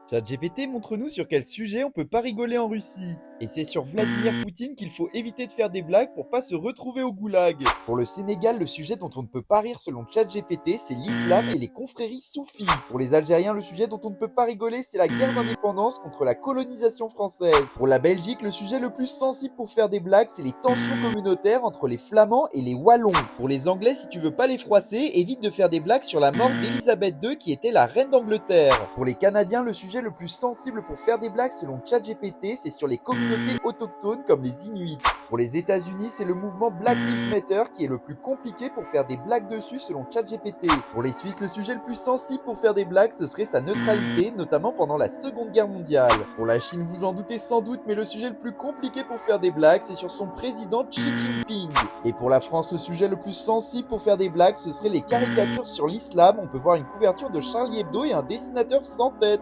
ChatGPT, montre-nous sur quel sujet on peut pas rigoler en Russie. Et c'est sur Vladimir Poutine qu'il faut éviter de faire des blagues pour pas se retrouver au goulag. Pour le Sénégal, le sujet dont on ne peut pas rire selon ChatGPT, c'est l'islam et les confréries soufis. Pour les Algériens, le sujet dont on ne peut pas rigoler, c'est la guerre d'indépendance contre la colonisation française. Pour la Belgique, le sujet le plus sensible pour faire des blagues, c'est les tensions communautaires entre les Flamands et les Wallons. Pour les Anglais, si tu veux pas les froisser, évite de faire des blagues sur la mort d'Elisabeth II qui était la reine d'Angleterre. Pour les Canadiens, le sujet le plus sensible pour faire des blagues selon ChatGPT, c'est sur les communautés autochtones comme les Inuits. Pour les États-Unis, c'est le mouvement Black Lives Matter qui est le plus compliqué pour faire des blagues dessus selon ChatGPT. Pour les Suisses, le sujet le plus sensible pour faire des blagues, ce serait sa neutralité, notamment pendant la Seconde Guerre mondiale. Pour la Chine, vous en doutez sans doute, mais le sujet le plus compliqué pour faire des blagues, c'est sur son président Xi Jinping. Et pour la France, le sujet le plus sensible pour faire des blagues, ce serait les caricatures sur l'islam. On peut voir une couverture de Charlie Hebdo et un dessinateur sans tête.